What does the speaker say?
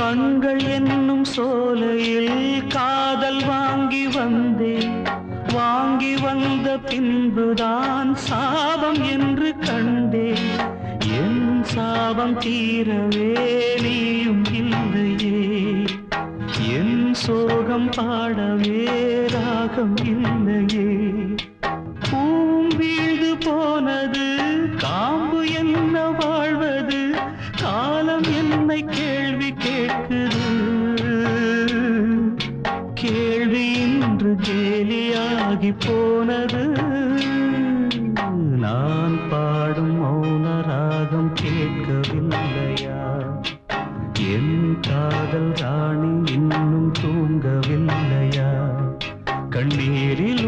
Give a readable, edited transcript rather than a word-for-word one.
கண்கள் என்னும் சோலையில் காதல் வாங்கி வந்தேன். வாங்கி வந்த பின்புதான் சாபம் என்று கண்டேன். என் சாபம் தீரவே நீயும் இல்லையே. என் சோகம் பாடவே ராகம் இல்லையே. பூம் வீழ்ந்து போனது காம்பு என்ன வாழ்வது. காலம் என்னை கேள்வி கேட்குது. கேள்வி இன்று கேலியாகி போனது. நான் பாடும் மௌன ராகம் கேட்கவில்லையா? என் காதல் ராணி இன்னும் தூங்கவில்லையா? கண்ணீரில்